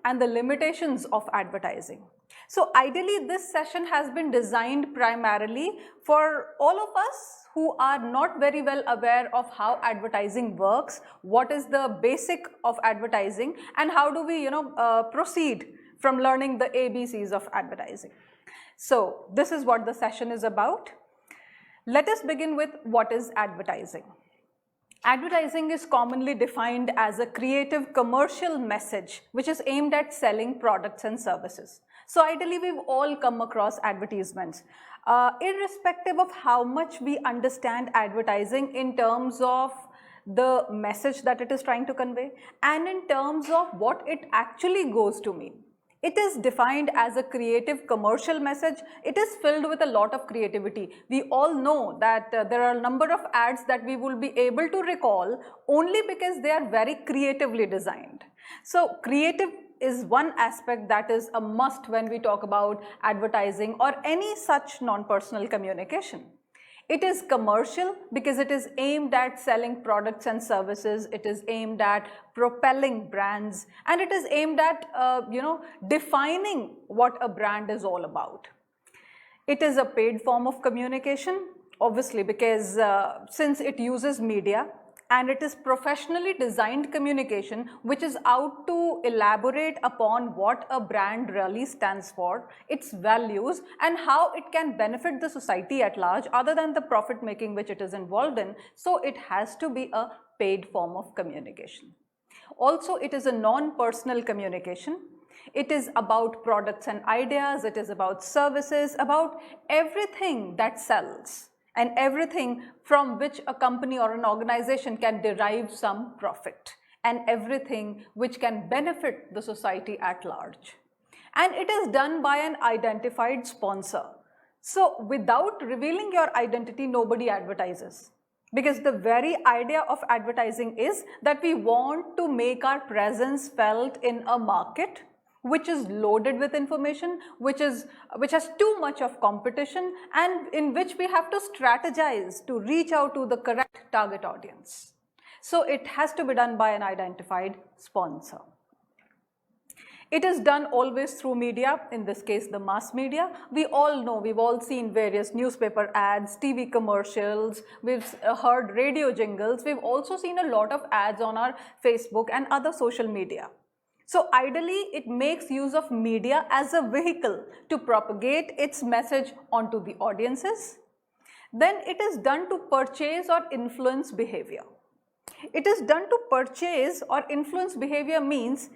and the limitations of advertising. So ideally, this session has been designed primarily for all of us who are not very well aware of how advertising works, what is the basic of advertising, and how do we proceed from learning the ABCs of advertising. So this is what the session is about. Let us begin with what is advertising. Advertising is commonly defined as a creative commercial message which is aimed at selling products and services. So ideally, we've all come across advertisements. Irrespective of how much we understand advertising in terms of the message that it is trying to convey and in terms of what it actually goes to mean. It is defined as a creative commercial message. It is filled with a lot of creativity. We all know that there are a number of ads that we will be able to recall only because they are very creatively designed. So creative is one aspect that is a must when we talk about advertising or any such non-personal communication. It is commercial because it is aimed at selling products and services. It is aimed at propelling brands, and it is aimed at defining what a brand is all about. It is a paid form of communication, obviously, because since it uses media, and it is professionally designed communication which is out to elaborate upon what a brand really stands for, its values, and how it can benefit the society at large other than the profit making which it is involved in. So it has to be a paid form of communication. Also, it is a non-personal communication. It is about products and ideas, it is about services, about everything that sells, and everything from which a company or an organization can derive some profit, and everything which can benefit the society at large. And it is done by an identified sponsor. So without revealing your identity, nobody advertises. Because the very idea of advertising is that we want to make our presence felt in a market which is loaded with information, which has too much of competition, and in which we have to strategize to reach out to the correct target audience. So it has to be done by an identified sponsor. It is done always through media, in this case the mass media. We all know, we've all seen various newspaper ads, TV commercials, we've heard radio jingles, we've also seen a lot of ads on our Facebook and other social media. So ideally, it makes use of media as a vehicle to propagate its message onto the audiences. Then it is done to purchase or influence behavior. It is done to purchase or influence behavior means,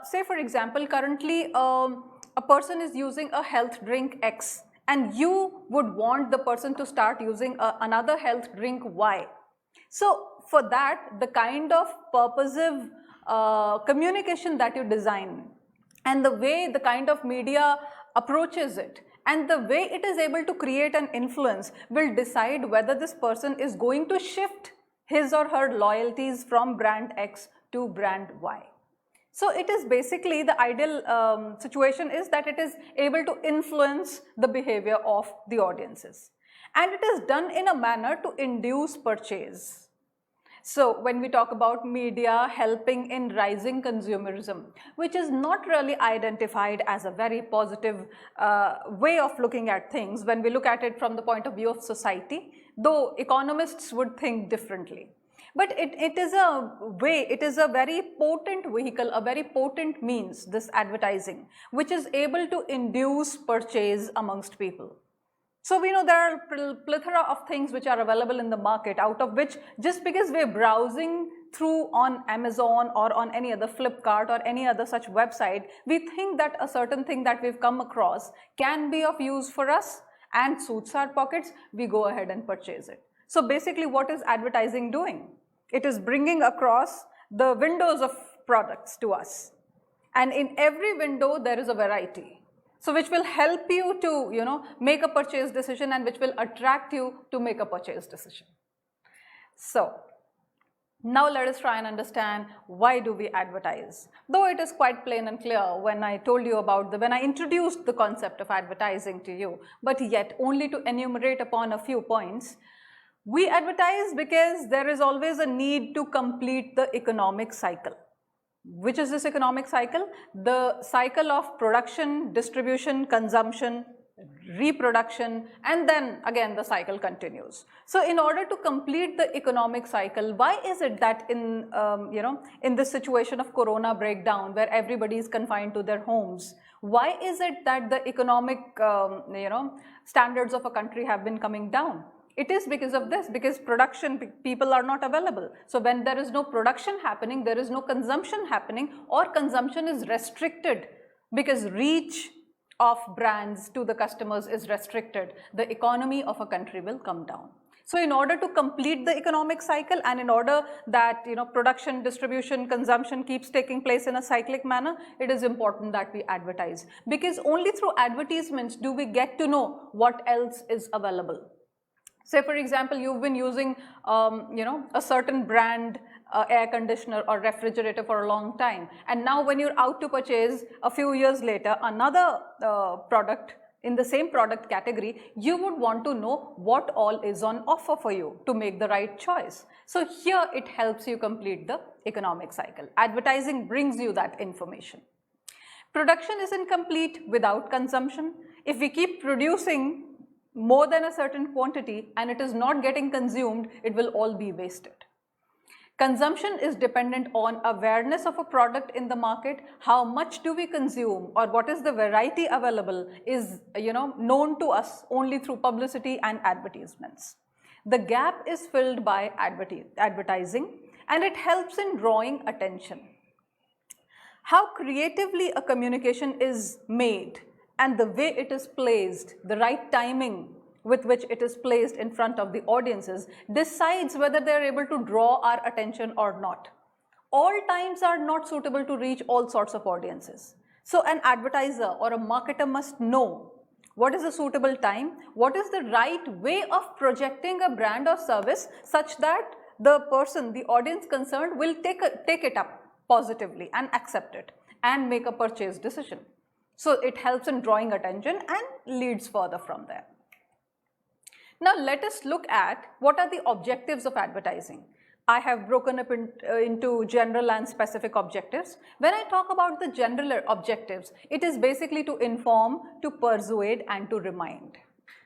say for example, currently a person is using a health drink X and you would want the person to start using another health drink Y. So for that, the kind of purposive communication that you design and the kind of media approaches it and the way it is able to create an influence will decide whether this person is going to shift his or her loyalties from brand X to brand Y. So it is basically the ideal situation is that it is able to influence the behavior of the audiences, and it is done in a manner to induce purchase. So when we talk about media helping in rising consumerism, which is not really identified as a very positive way of looking at things when we look at it from the point of view of society, though economists would think differently. But it is a way, it is a very potent vehicle, a very potent means, this advertising, which is able to induce purchase amongst people. So we know there are a plethora of things which are available in the market, out of which just because we're browsing through on Amazon or on any other Flipkart or any other such website, we think that a certain thing that we've come across can be of use for us and suits our pockets, we go ahead and purchase it. So basically what is advertising doing? It is bringing across the windows of products to us. And in every window there is a variety. So which will help you to, make a purchase decision and which will attract you to make a purchase decision. So now let us try and understand why do we advertise. Though it is quite plain and clear when I told you about when I introduced the concept of advertising to you, but yet only to enumerate upon a few points. We advertise because there is always a need to complete the economic cycle. Which is this economic cycle? The cycle of production, distribution, consumption, reproduction, and then again the cycle continues. So in order to complete the economic cycle, why is it that in in this situation of corona breakdown where everybody is confined to their homes, why is it that the economic standards of a country have been coming down? It is because of this, because production people are not available. So when there is no production happening, there is no consumption happening, or consumption is restricted because reach of brands to the customers is restricted. The economy of a country will come down. So in order to complete the economic cycle, and in order that production, distribution, consumption keeps taking place in a cyclic manner, it is important that we advertise, because only through advertisements do we get to know what else is available. Say for example, you've been using a certain brand air conditioner or refrigerator for a long time, and now when you're out to purchase a few years later another product in the same product category, you would want to know what all is on offer for you to make the right choice. So here it helps you complete the economic cycle. Advertising brings you that information. Production isn't complete without consumption. If we keep producing more than a certain quantity and it is not getting consumed, it will all be wasted. Consumption is dependent on awareness of a product in the market. How much do we consume, or what is the variety available, is known to us only through publicity and advertisements. The gap is filled by advertising, and it helps in drawing attention. How creatively a communication is made and the way it is placed, the right timing with which it is placed in front of the audiences, decides whether they are able to draw our attention or not. All times are not suitable to reach all sorts of audiences. So an advertiser or a marketer must know what is a suitable time, what is the right way of projecting a brand or service such that the person, the audience concerned, will take it up positively and accept it and make a purchase decision. So it helps in drawing attention and leads further from there. Now let us look at what are the objectives of advertising. I have broken up into general and specific objectives. When I talk about the general objectives, it is basically to inform, to persuade, and to remind.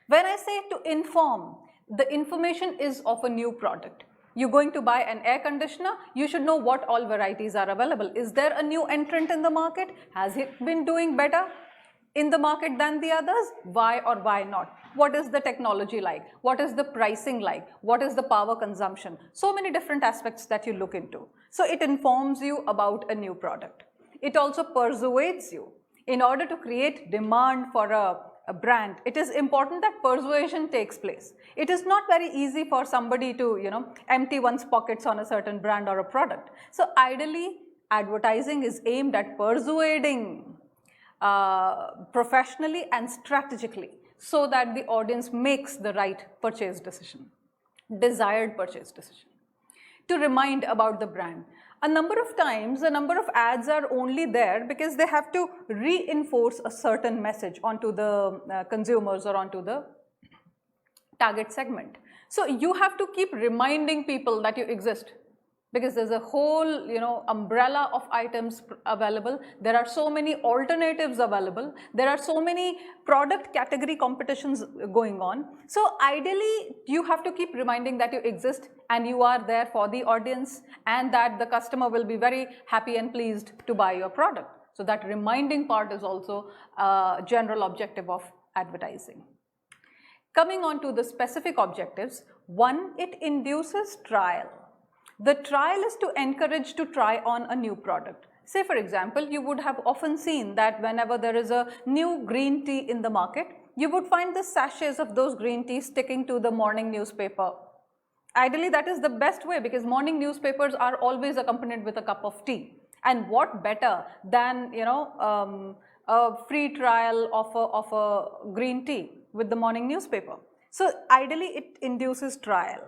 When I say to inform, the information is of a new product. You're going to buy an air conditioner, you should know what all varieties are available. Is there a new entrant in the market? Has it been doing better in the market than the others? Why or why not? What is the technology like? What is the pricing like? What is the power consumption? So many different aspects that you look into. So it informs you about a new product. It also persuades you. In order to create demand for a brand, it is important that persuasion takes place. It is not very easy for somebody to empty one's pockets on a certain brand or a product. So ideally, advertising is aimed at persuading professionally and strategically so that the audience makes the right purchase decision, desired purchase decision. To remind about the brand. A number of times, a number of ads are only there because they have to reinforce a certain message onto the consumers or onto the target segment. So you have to keep reminding people that you exist, because there's a whole umbrella of items available. There are so many alternatives available. There are so many product category competitions going on. So ideally, you have to keep reminding that you exist and you are there for the audience, and that the customer will be very happy and pleased to buy your product. So that reminding part is also a general objective of advertising. Coming on to the specific objectives, one, it induces trial. The trial is to encourage to try on a new product. Say for example, you would have often seen that whenever there is a new green tea in the market, you would find the sachets of those green teas sticking to the morning newspaper. Ideally, that is the best way, because morning newspapers are always accompanied with a cup of tea. And what better than a free trial of a green tea with the morning newspaper. So ideally, it induces trial.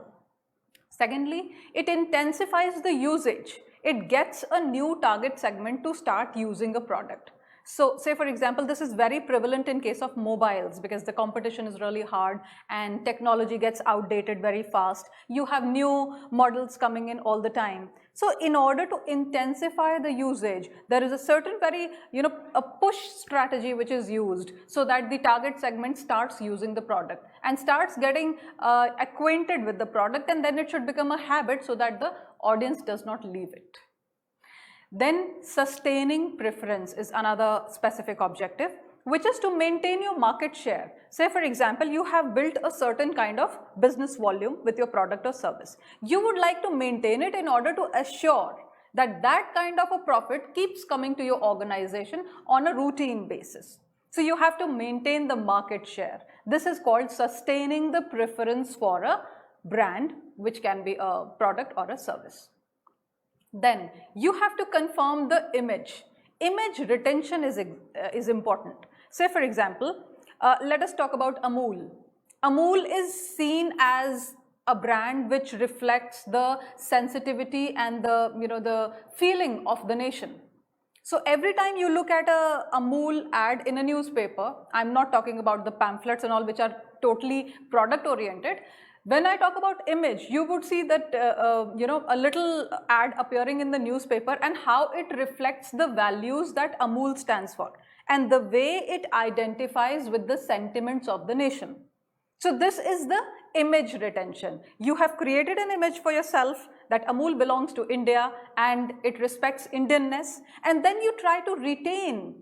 Secondly, it intensifies the usage. It gets a new target segment to start using a product. So say for example, this is very prevalent in case of mobiles because the competition is really hard and technology gets outdated very fast. You have new models coming in all the time. So in order to intensify the usage, there is a certain very, a push strategy which is used so that the target segment starts using the product and starts getting acquainted with the product, and then it should become a habit so that the audience does not leave it. Then sustaining preference is another specific objective, which is to maintain your market share. Say for example, you have built a certain kind of business volume with your product or service. You would like to maintain it in order to assure that that kind of a profit keeps coming to your organization on a routine basis. So you have to maintain the market share. This is called sustaining the preference for a brand, which can be a product or a service. Then you have to confirm the image. Image retention is important. Say for example, let us talk about Amul. Amul is seen as a brand which reflects the sensitivity and the feeling of the nation. So every time you look at a Amul ad in a newspaper, I'm not talking about the pamphlets and all which are totally product oriented. When I talk about image, you would see that a little ad appearing in the newspaper and how it reflects the values that Amul stands for and the way it identifies with the sentiments of the nation. So this is the image retention. You have created an image for yourself that Amul belongs to India and it respects Indianness, and then you try to retain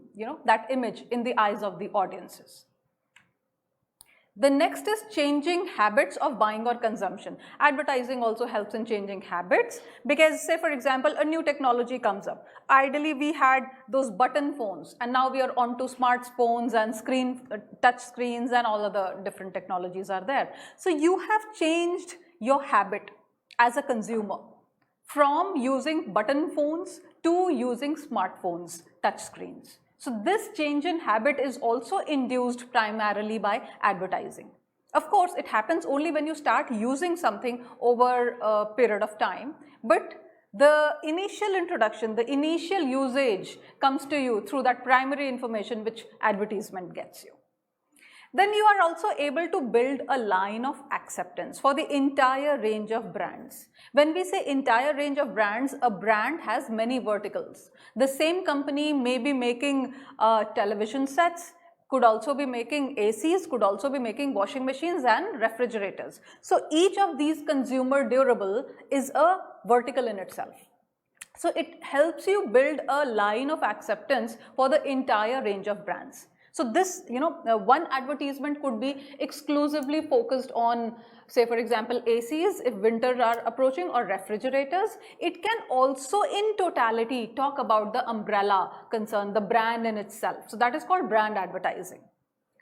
that image in the eyes of the audiences. The next is changing habits of buying or consumption. Advertising also helps in changing habits because say for example, a new technology comes up. Ideally we had those button phones and now we are onto smartphones and touch screens and all other different technologies are there. So you have changed your habit as a consumer from using button phones to using smartphones, touch screens. So this change in habit is also induced primarily by advertising. Of course, it happens only when you start using something over a period of time, but the initial introduction, the initial usage comes to you through that primary information which advertisement gets you. Then you are also able to build a line of acceptance for the entire range of brands. When we say entire range of brands, a brand has many verticals. The same company may be making television sets, could also be making ACs, could also be making washing machines and refrigerators. So each of these consumer durable is a vertical in itself. So it helps you build a line of acceptance for the entire range of brands. So this, one advertisement could be exclusively focused on, say for example, ACs if winters are approaching, or refrigerators. It can also in totality talk about the umbrella concern, the brand in itself. So that is called brand advertising.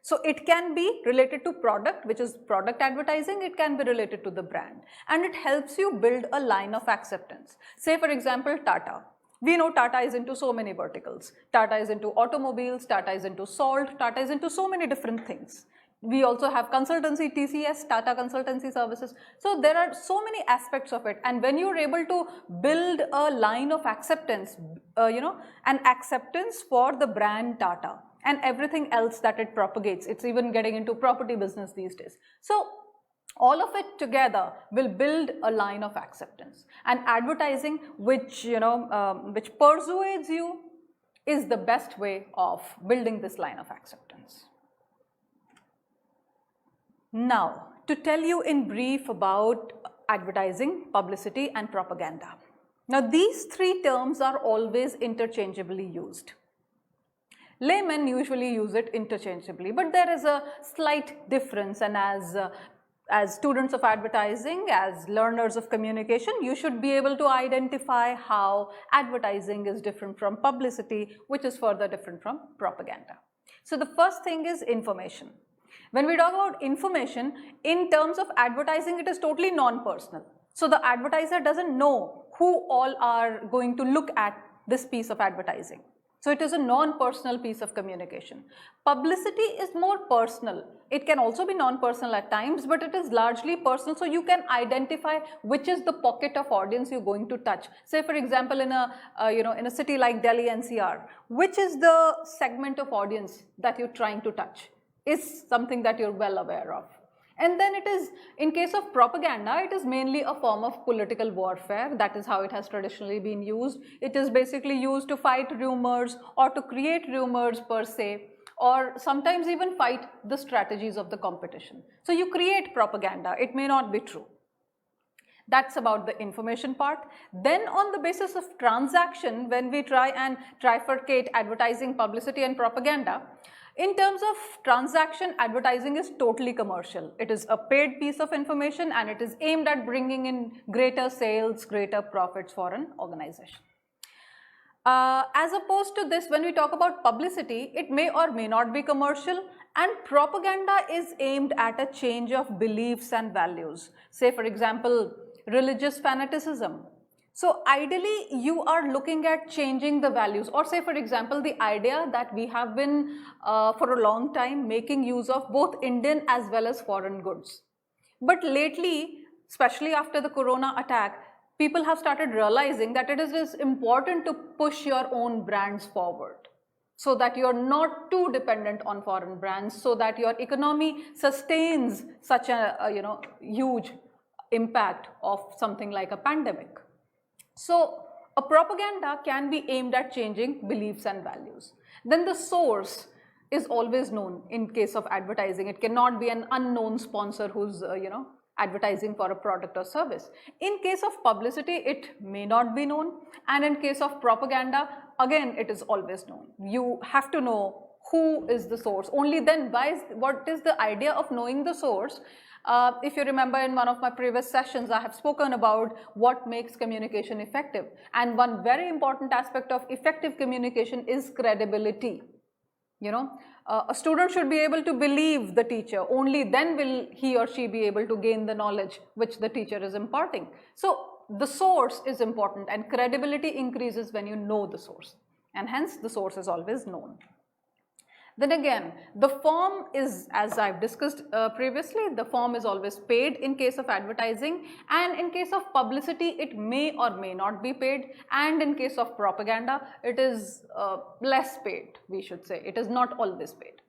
So it can be related to product, which is product advertising. It can be related to the brand, and it helps you build a line of acceptance. Say for example, Tata. We know Tata is into so many verticals. Tata is into automobiles, Tata is into salt, Tata is into so many different things. We also have consultancy, TCS, Tata Consultancy Services. So there are so many aspects of it. And when you're able to build a line of acceptance, an acceptance for the brand Tata and everything else that it propagates, it's even getting into property business these days. So all of it together will build a line of acceptance, and advertising which persuades you is the best way of building this line of acceptance. Now, to tell you in brief about advertising, publicity and propaganda. Now, these three terms are always interchangeably used. Laymen usually use it interchangeably, but there is a slight difference, and as students of advertising, as learners of communication, you should be able to identify how advertising is different from publicity, which is further different from propaganda. So the first thing is information. When we talk about information, in terms of advertising, it is totally non-personal. So the advertiser doesn't know who all are going to look at this piece of advertising. So it is a non-personal piece of communication. Publicity is more personal. It can also be non-personal at times, but it is largely personal, so you can identify which is the pocket of audience you're going to touch. Say for example, in a in a city like Delhi NCR, which is the segment of audience that you're trying to touch is something that you're well aware of. And then it is, in case of propaganda, it is mainly a form of political warfare. That is how it has traditionally been used. It is basically used to fight rumors or to create rumors per se, or sometimes even fight the strategies of the competition. So you create propaganda, it may not be true. That's about the information part. Then on the basis of transaction, when we try and trifurcate advertising, publicity and propaganda, in terms of transaction, advertising is totally commercial. It is a paid piece of information and it is aimed at bringing in greater sales, greater profits for an organization. As opposed to this, when we talk about publicity, it may or may not be commercial, and propaganda is aimed at a change of beliefs and values. Say for example, religious fanaticism. So ideally, you are looking at changing the values, or say for example, the idea that we have been for a long time making use of both Indian as well as foreign goods. But lately, especially after the corona attack, people have started realizing that it is important to push your own brands forward so that you're not too dependent on foreign brands, so that your economy sustains such a huge impact of something like a pandemic. So a propaganda can be aimed at changing beliefs and values. Then the source is always known in case of advertising. It cannot be an unknown sponsor who's advertising for a product or service. In case of publicity, it may not be known, and in case of propaganda, again it is always known. You have to know who is the source. Only then, what is the idea of knowing the source? If you remember, in one of my previous sessions, I have spoken about what makes communication effective. And one very important aspect of effective communication is credibility. A student should be able to believe the teacher. Only then will he or she be able to gain the knowledge which the teacher is imparting. So the source is important, and credibility increases when you know the source. And hence, the source is always known. Then again, the form is, as I've discussed previously, the form is always paid in case of advertising, and in case of publicity, it may or may not be paid, and in case of propaganda, it is less paid, we should say. It is not always paid.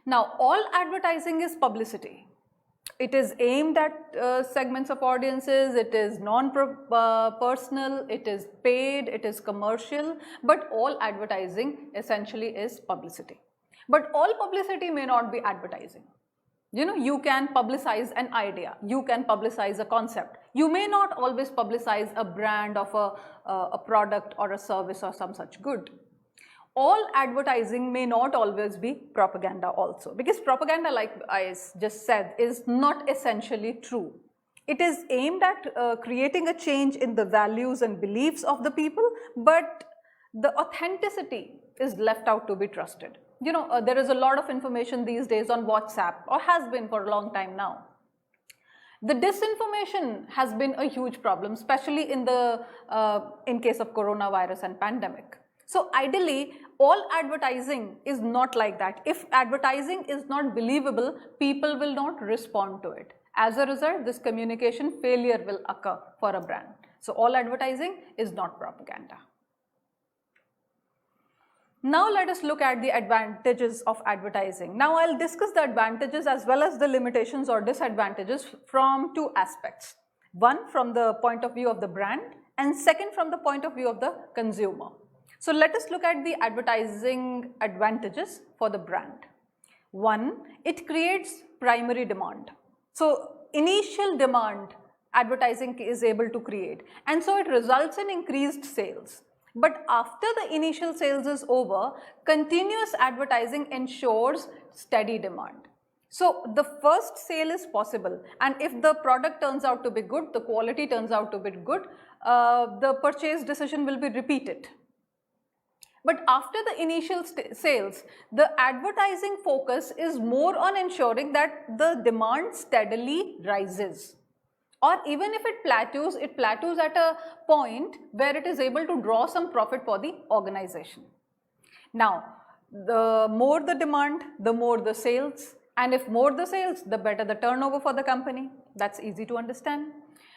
Now, all advertising is publicity. It is aimed at segments of audiences, it is non-personal, it is paid, it is commercial, but all advertising essentially is publicity. But all publicity may not be advertising. You can publicize an idea, you can publicize a concept. You may not always publicize a brand of a product or a service or some such good. All advertising may not always be propaganda also, because propaganda, like I just said, is not essentially true. It is aimed at creating a change in the values and beliefs of the people, but the authenticity is left out to be trusted. There is a lot of information these days on WhatsApp, or has been for a long time now. The disinformation has been a huge problem, especially in case of coronavirus and pandemic. So ideally, all advertising is not like that. If advertising is not believable, people will not respond to it. As a result, this communication failure will occur for a brand. So all advertising is not propaganda. Now let us look at the advantages of advertising. Now I'll discuss the advantages as well as the limitations or disadvantages from two aspects. One, from the point of view of the brand, and second, from the point of view of the consumer. So let us look at the advertising advantages for the brand. One, it creates primary demand. So initial demand advertising is able to create, and so it results in increased sales. But after the initial sales is over, continuous advertising ensures steady demand. So the first sale is possible, and if the product turns out to be good, the quality turns out to be good, the purchase decision will be repeated. But after the initial sales, the advertising focus is more on ensuring that the demand steadily rises. Or even if it plateaus at a point where it is able to draw some profit for the organization. Now, the more the demand, the more the sales, and if more the sales, the better the turnover for the company. That's easy to understand.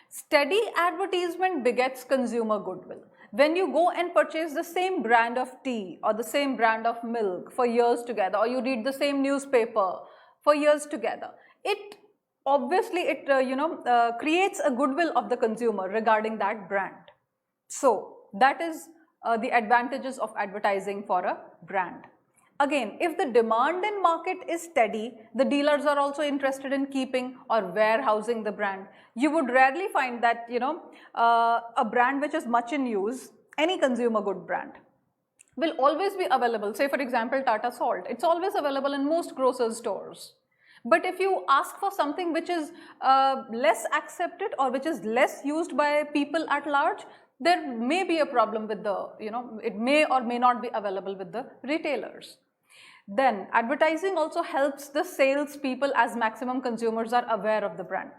Steady advertisement begets consumer goodwill. When you go and purchase the same brand of tea or the same brand of milk for years together, or you read the same newspaper for years together, it obviously creates a goodwill of the consumer regarding that brand. So that is the advantages of advertising for a brand. Again, if the demand in market is steady, the dealers are also interested in keeping or warehousing the brand. You would rarely find that, a brand which is much in use, any consumer good brand, will always be available. Say for example, Tata Salt, it's always available in most grocers stores. But if you ask for something which is less accepted or which is less used by people at large, there may be a problem with the, it may or may not be available with the retailers. Then advertising also helps the sales people, as maximum consumers are aware of the brand.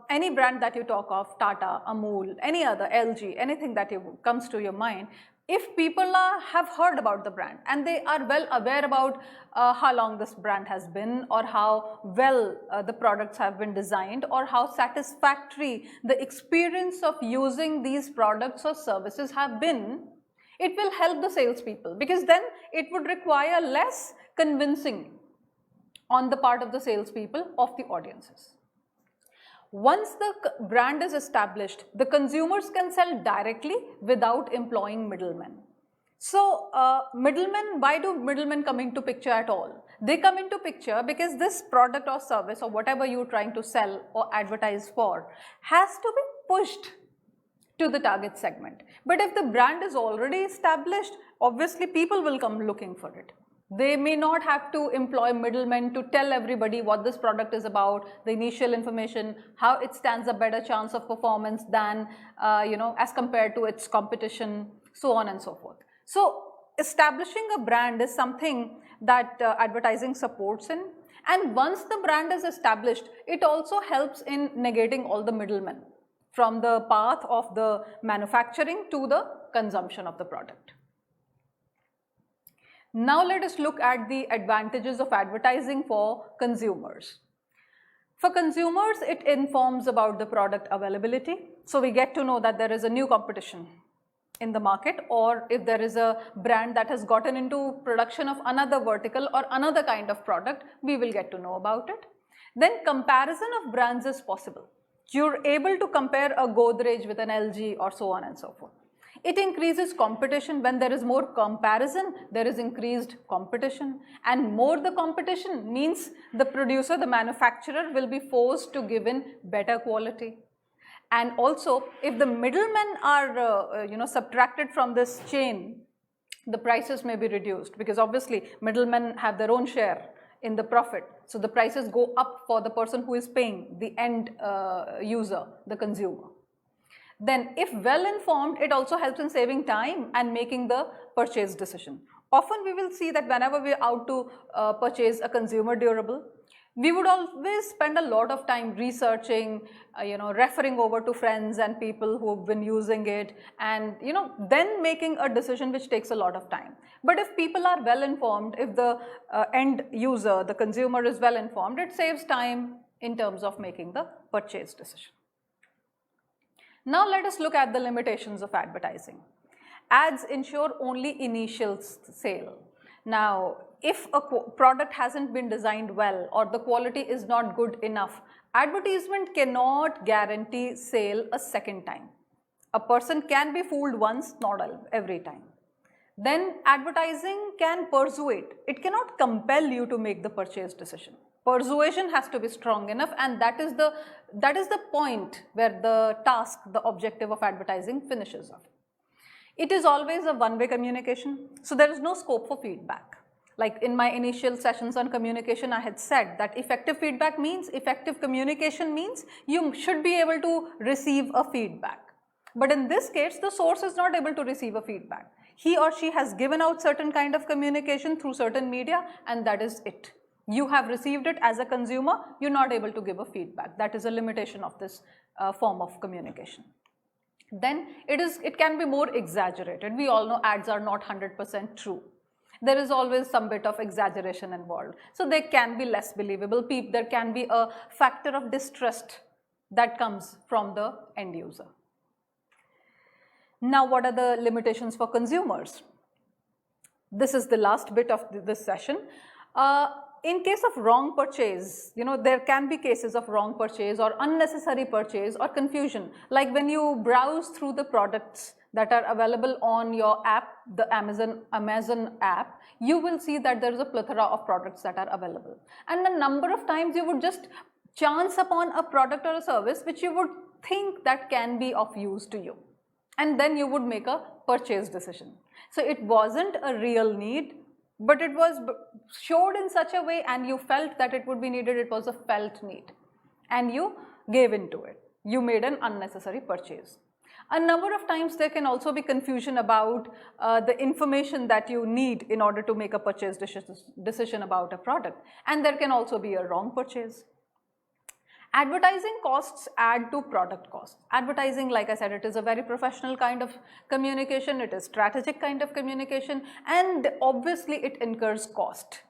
Any brand that you talk of, Tata, Amul, any other, LG, anything that comes to your mind, if people have heard about the brand and they are well aware about how long this brand has been, or how well the products have been designed, or how satisfactory the experience of using these products or services have been, it will help the salespeople, because then it would require less convincing on the part of the salespeople of the audiences. Once the brand is established, the consumers can sell directly without employing middlemen. So middlemen, why do middlemen come into picture at all? They come into picture because this product or service or whatever you're trying to sell or advertise for has to be pushed to the target segment. But if the brand is already established, obviously people will come looking for it. They may not have to employ middlemen to tell everybody what this product is about, the initial information, how it stands a better chance of performance than, as compared to its competition, so on and so forth. So establishing a brand is something that advertising supports in. And once the brand is established, it also helps in negating all the middlemen from the path of the manufacturing to the consumption of the product. Now let us look at the advantages of advertising for consumers. For consumers, it informs about the product availability. So we get to know that there is a new competition in the market, or if there is a brand that has gotten into production of another vertical or another kind of product, we will get to know about it. Then comparison of brands is possible. You're able to compare a Godrej with an LG or so on and so forth. It increases competition. When there is more comparison, there is increased competition, and more the competition means the producer, the manufacturer will be forced to give in better quality. And also, if the middlemen are subtracted from this chain, the prices may be reduced, because obviously middlemen have their own share in the profit. So the prices go up for the person who is paying, the end user, the consumer. Then if well informed, it also helps in saving time and making the purchase decision. Often we will see that whenever we are out to purchase a consumer durable, we would always spend a lot of time researching, referring over to friends and people who have been using it, and then making a decision, which takes a lot of time. But if people are well informed, if the end user, the consumer, is well informed, it saves time in terms of making the purchase decision. Now let us look at the limitations of advertising. Ads ensure only initial sale. Now, if a product hasn't been designed well or the quality is not good enough, advertisement cannot guarantee sale a second time. A person can be fooled once, not every time. Then advertising can persuade. It cannot compel you to make the purchase decision. Persuasion has to be strong enough, and that is the point where the task, the objective of advertising finishes off. It is always a one-way communication, so there is no scope for feedback. Like in my initial sessions on communication, I had said that effective feedback means, effective communication means you should be able to receive a feedback. But in this case, the source is not able to receive a feedback. He or she has given out certain kind of communication through certain media, and that is it. You have received it as a consumer, you're not able to give a feedback. That is a limitation of this form of communication. Then it can be more exaggerated. We all know ads are not 100% true. there is always some bit of exaggeration involved. So they can be less believable. There can be a factor of distrust that comes from the end user. Now, what are the limitations for consumers? This is the last bit of this session. In case of wrong purchase, there can be cases of wrong purchase or unnecessary purchase or confusion. Like when you browse through the products that are available on your app, the Amazon app, you will see that there is a plethora of products that are available. And a number of times you would just chance upon a product or a service which you would think that can be of use to you. And then you would make a purchase decision. So it wasn't a real need, but it was showed in such a way and you felt that it would be needed. It was a felt need and you gave into it. You made an unnecessary purchase. A number of times there can also be confusion about the information that you need in order to make a purchase decision about a product, and there can also be a wrong purchase. Advertising costs add to product costs. Advertising, like I said, it is a very professional kind of communication, it is strategic kind of communication, and obviously it incurs cost.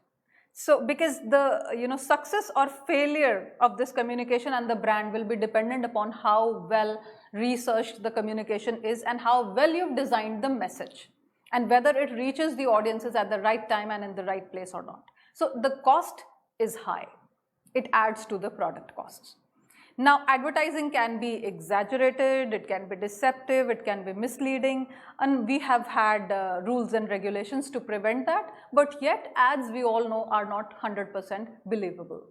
So because the success or failure of this communication and the brand will be dependent upon how well researched the communication is and how well you've designed the message and whether it reaches the audiences at the right time and in the right place or not. So the cost is high. It adds to the product costs. Now, advertising can be exaggerated, it can be deceptive, it can be misleading, and we have had rules and regulations to prevent that, but yet ads, we all know, are not 100% believable.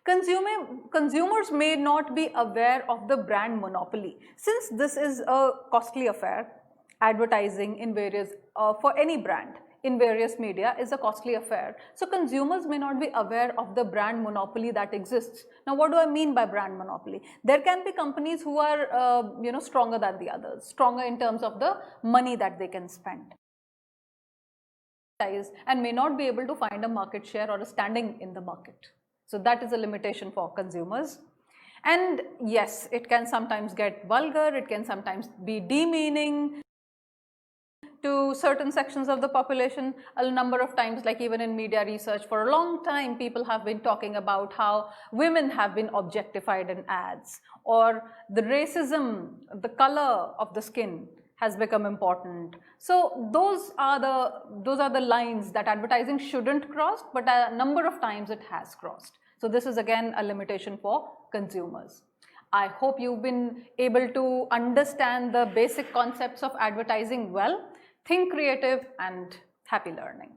Consumers may not be aware of the brand monopoly. Since this is a costly affair, advertising in various, for any brand, in various media is a costly affair. So consumers may not be aware of the brand monopoly that exists. Now, what do I mean by brand monopoly? There can be companies who are stronger than the others, stronger in terms of the money that they can spend, and may not be able to find a market share or a standing in the market. So that is a limitation for consumers. And yes, it can sometimes get vulgar, it can sometimes be demeaning to certain sections of the population. A number of times, like even in media research, for a long time people have been talking about how women have been objectified in ads, or the racism, the color of the skin has become important. So those are the lines that advertising shouldn't cross, but a number of times it has crossed. So this is again a limitation for consumers. I hope you've been able to understand the basic concepts of advertising well. Think creative and happy learning.